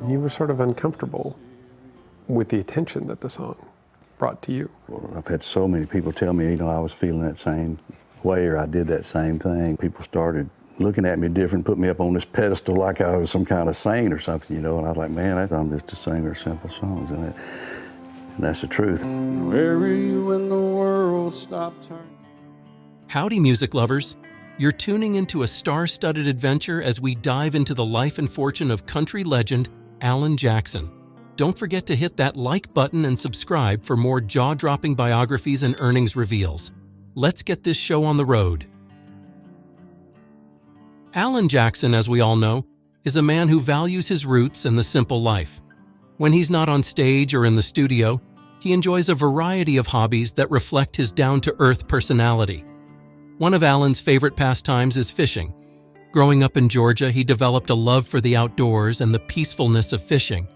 You were sort of uncomfortable with the attention that the song brought to you. Well, I've had so many people tell me, I was feeling that same way or I did that same thing. People started looking at me different, put me up on this pedestal like I was some kind of saint or something, and I was like, man, I'm just a singer of simple songs, and that's the truth. Where were you when the world stopped turning? Howdy, music lovers. You're tuning into a star-studded adventure as we dive into the life and fortune of country legend Alan Jackson. Don't forget to hit that like button and subscribe for more jaw-dropping biographies and earnings reveals. Let's get this show on the road. Alan Jackson, as we all know, is a man who values his roots and the simple life. When he's not on stage or in the studio, he enjoys a variety of hobbies that reflect his down-to-earth personality. One of Alan's favorite pastimes is fishing. Growing up in Georgia, he developed a love for the outdoors and the peacefulness of fishing.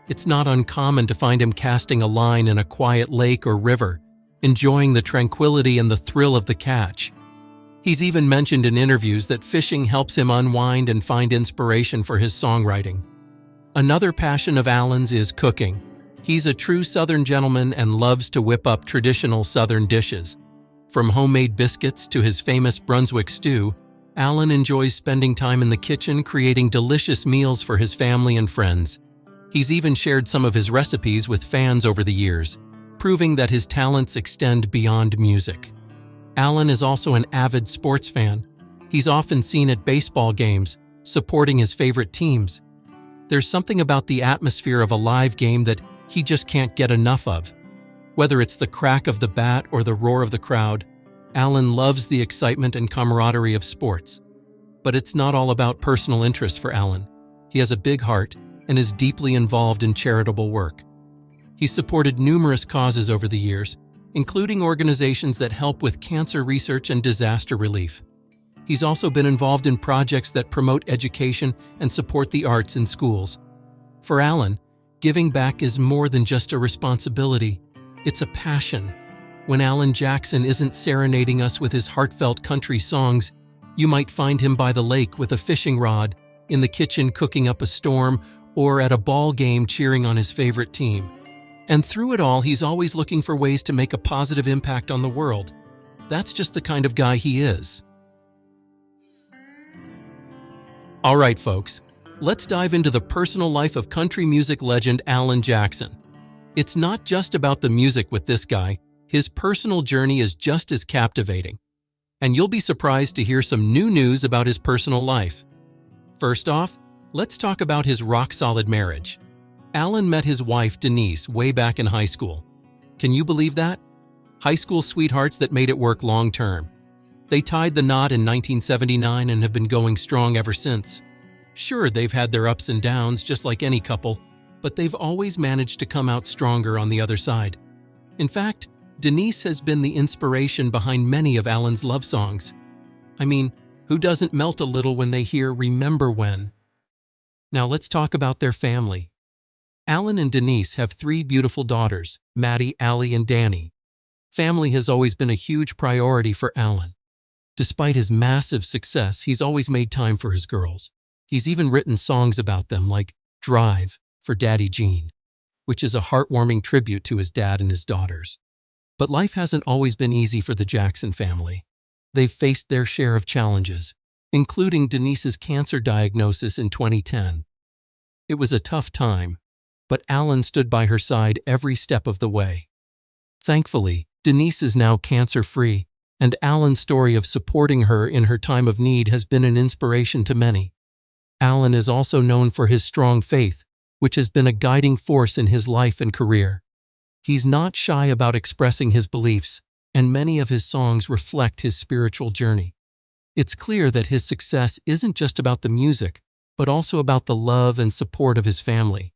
It's not uncommon to find him casting a line in a quiet lake or river, enjoying the tranquility and the thrill of the catch. He's even mentioned in interviews that fishing helps him unwind and find inspiration for his songwriting. Another passion of Alan's is cooking. He's a true Southern gentleman and loves to whip up traditional Southern dishes. From homemade biscuits to his famous Brunswick stew, Alan enjoys spending time in the kitchen creating delicious meals for his family and friends. He's even shared some of his recipes with fans over the years, proving that his talents extend beyond music. Alan is also an avid sports fan. He's often seen at baseball games, supporting his favorite teams. There's something about the atmosphere of a live game that he just can't get enough of. Whether it's the crack of the bat or the roar of the crowd, Alan loves the excitement and camaraderie of sports. But it's not all about personal interest for Alan. He has a big heart and is deeply involved in charitable work. He's supported numerous causes over the years, including organizations that help with cancer research and disaster relief. He's also been involved in projects that promote education and support the arts in schools. For Alan, giving back is more than just a responsibility. It's a passion. When Alan Jackson isn't serenading us with his heartfelt country songs, you might find him by the lake with a fishing rod, in the kitchen cooking up a storm, or at a ball game cheering on his favorite team. And through it all, he's always looking for ways to make a positive impact on the world. That's just the kind of guy he is. All right, folks, let's dive into the personal life of country music legend Alan Jackson. It's not just about the music with this guy. His personal journey is just as captivating. And you'll be surprised to hear some new news about his personal life. First off, let's talk about his rock-solid marriage. Alan met his wife, Denise, way back in high school. Can you believe that? High school sweethearts that made it work long-term. They tied the knot in 1979 and have been going strong ever since. Sure, they've had their ups and downs, just like any couple, but they've always managed to come out stronger on the other side. In fact, Denise has been the inspiration behind many of Alan's love songs. I mean, who doesn't melt a little when they hear "Remember When"? Now let's talk about their family. Alan and Denise have 3 beautiful daughters, Maddie, Allie, and Danny. Family has always been a huge priority for Alan. Despite his massive success, he's always made time for his girls. He's even written songs about them like "Drive" for Daddy Gene, which is a heartwarming tribute to his dad and his daughters. But life hasn't always been easy for the Jackson family. They've faced their share of challenges, including Denise's cancer diagnosis in 2010. It was a tough time, but Alan stood by her side every step of the way. Thankfully, Denise is now cancer-free, and Alan's story of supporting her in her time of need has been an inspiration to many. Alan is also known for his strong faith, which has been a guiding force in his life and career. He's not shy about expressing his beliefs, and many of his songs reflect his spiritual journey. It's clear that his success isn't just about the music, but also about the love and support of his family.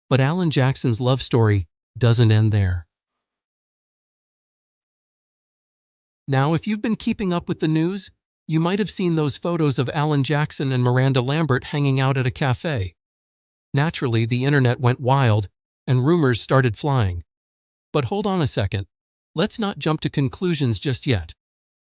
But Alan Jackson's love story doesn't end there. Now, if you've been keeping up with the news, you might have seen those photos of Alan Jackson and Miranda Lambert hanging out at a cafe. Naturally, the internet went wild, and rumors started flying. But hold on a second. Let's not jump to conclusions just yet.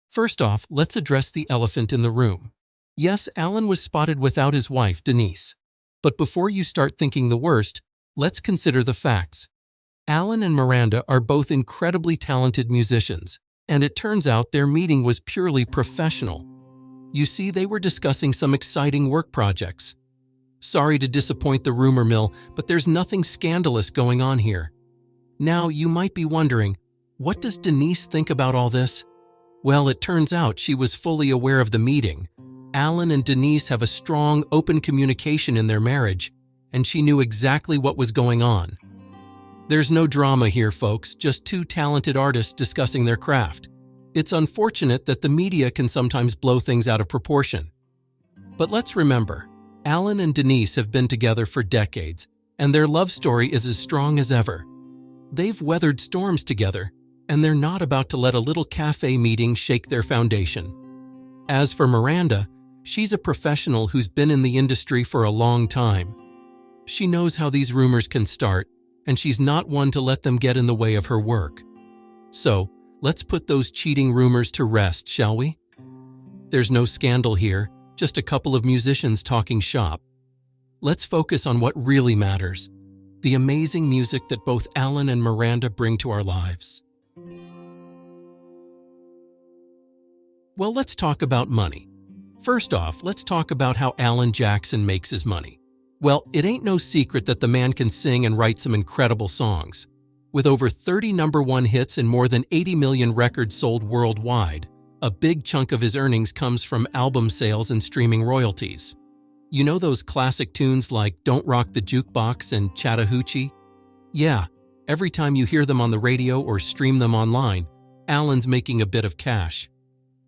First off, let's address the elephant in the room. Yes, Alan was spotted without his wife, Denise. But before you start thinking the worst, let's consider the facts. Alan and Miranda are both incredibly talented musicians, and it turns out their meeting was purely professional. You see, they were discussing some exciting work projects. Sorry to disappoint the rumor mill, but there's nothing scandalous going on here. Now, you might be wondering, what does Denise think about all this? Well, it turns out she was fully aware of the meeting. Alan and Denise have a strong, open communication in their marriage, and she knew exactly what was going on. There's no drama here, folks, just two talented artists discussing their craft. It's unfortunate that the media can sometimes blow things out of proportion. But let's remember, Alan and Denise have been together for decades, and their love story is as strong as ever. They've weathered storms together, and they're not about to let a little cafe meeting shake their foundation. As for Miranda, she's a professional who's been in the industry for a long time. She knows how these rumors can start, and she's not one to let them get in the way of her work. So, let's put those cheating rumors to rest, shall we? There's no scandal here, just a couple of musicians talking shop. Let's focus on what really matters, the amazing music that both Alan and Miranda bring to our lives. Well, let's talk about money. First off, let's talk about how Alan Jackson makes his money. Well, it ain't no secret that the man can sing and write some incredible songs. With over 30 #1 hits and more than 80 million records sold worldwide, a big chunk of his earnings comes from album sales and streaming royalties. You know those classic tunes like Don't Rock the Jukebox and Chattahoochee? Yeah, every time you hear them on the radio or stream them online, Alan's making a bit of cash.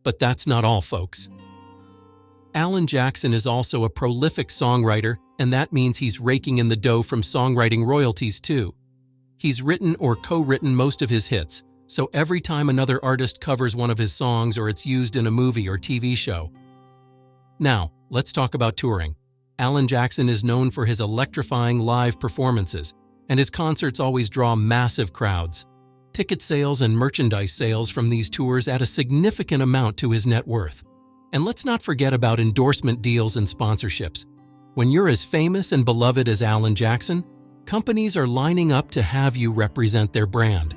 But that's not all, folks. Alan Jackson is also a prolific songwriter, and that means he's raking in the dough from songwriting royalties too. He's written or co-written most of his hits, so every time another artist covers one of his songs or it's used in a movie or TV show. Now, let's talk about touring. Alan Jackson is known for his electrifying live performances, and his concerts always draw massive crowds. Ticket sales and merchandise sales from these tours add a significant amount to his net worth. And let's not forget about endorsement deals and sponsorships. When you're as famous and beloved as Alan Jackson, companies are lining up to have you represent their brand.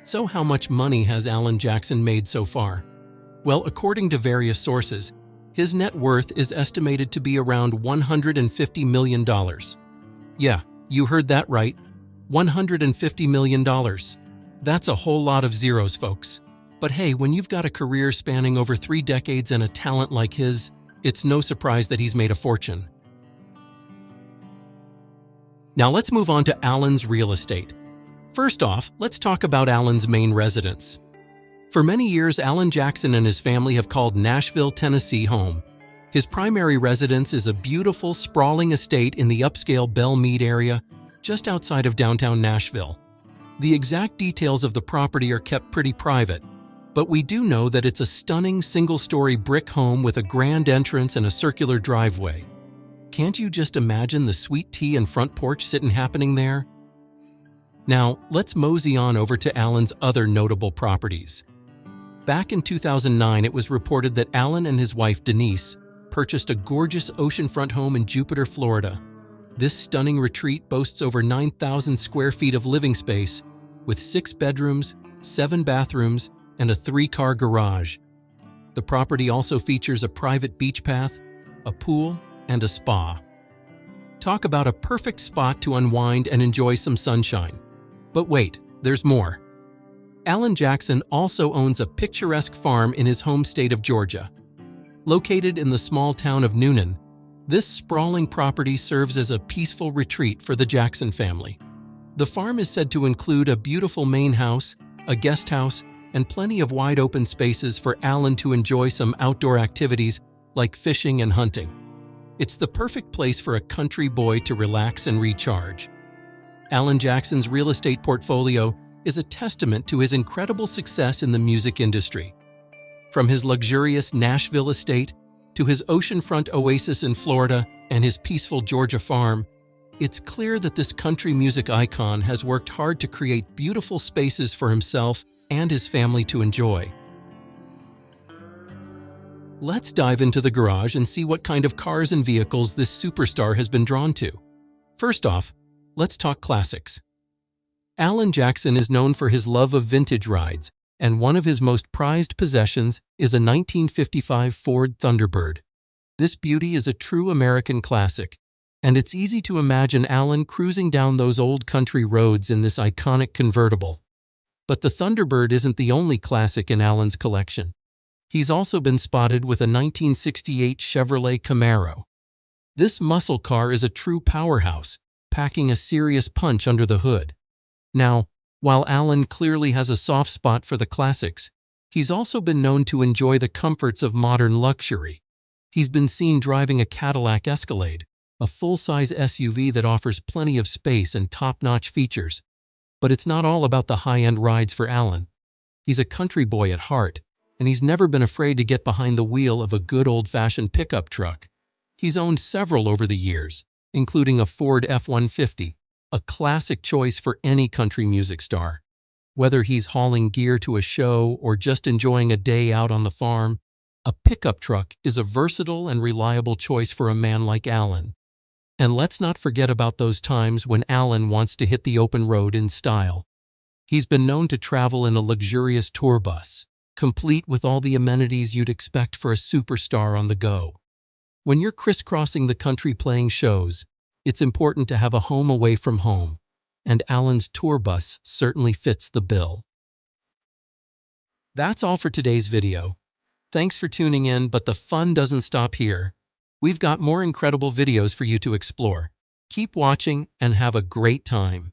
So how much money has Alan Jackson made so far? Well, according to various sources, his net worth is estimated to be around $150 million. Yeah, you heard that right. $150 million. That's a whole lot of zeros, folks. But hey, when you've got a career spanning over 3 decades and a talent like his, it's no surprise that he's made a fortune. Now let's move on to Alan's real estate. First off, let's talk about Alan's main residence. For many years, Alan Jackson and his family have called Nashville, Tennessee home. His primary residence is a beautiful, sprawling estate in the upscale Belle Meade area, just outside of downtown Nashville. The exact details of the property are kept pretty private, but we do know that it's a stunning single-story brick home with a grand entrance and a circular driveway. Can't you just imagine the sweet tea and front porch sitting happening there? Now, let's mosey on over to Alan's other notable properties. Back in 2009, it was reported that Alan and his wife Denise purchased a gorgeous oceanfront home in Jupiter, Florida. This stunning retreat boasts over 9,000 square feet of living space, with 6 bedrooms, 7 bathrooms, and a 3-car garage. The property also features a private beach path, a pool, and a spa. Talk about a perfect spot to unwind and enjoy some sunshine. But wait, there's more. Alan Jackson also owns a picturesque farm in his home state of Georgia. Located in the small town of Noonan, this sprawling property serves as a peaceful retreat for the Jackson family. The farm is said to include a beautiful main house, a guest house, and plenty of wide open spaces for Alan to enjoy some outdoor activities like fishing and hunting. It's the perfect place for a country boy to relax and recharge. Alan Jackson's real estate portfolio is a testament to his incredible success in the music industry. From his luxurious Nashville estate to his oceanfront oasis in Florida and his peaceful Georgia farm, it's clear that this country music icon has worked hard to create beautiful spaces for himself and his family to enjoy. Let's dive into the garage and see what kind of cars and vehicles this superstar has been drawn to. First off, let's talk classics. Alan Jackson is known for his love of vintage rides, and one of his most prized possessions is a 1955 Ford Thunderbird. This beauty is a true American classic, and it's easy to imagine Alan cruising down those old country roads in this iconic convertible. But the Thunderbird isn't the only classic in Alan's collection. He's also been spotted with a 1968 Chevrolet Camaro. This muscle car is a true powerhouse, packing a serious punch under the hood. Now, while Alan clearly has a soft spot for the classics, he's also been known to enjoy the comforts of modern luxury. He's been seen driving a Cadillac Escalade, a full-size SUV that offers plenty of space and top-notch features. But it's not all about the high-end rides for Alan. He's a country boy at heart, and he's never been afraid to get behind the wheel of a good old-fashioned pickup truck. He's owned several over the years, including a Ford F-150, a classic choice for any country music star. Whether he's hauling gear to a show or just enjoying a day out on the farm, a pickup truck is a versatile and reliable choice for a man like Alan. And let's not forget about those times when Alan wants to hit the open road in style. He's been known to travel in a luxurious tour bus, complete with all the amenities you'd expect for a superstar on the go. When you're crisscrossing the country playing shows, it's important to have a home away from home, and Alan's tour bus certainly fits the bill. That's all for today's video. Thanks for tuning in, but the fun doesn't stop here. We've got more incredible videos for you to explore. Keep watching and have a great time.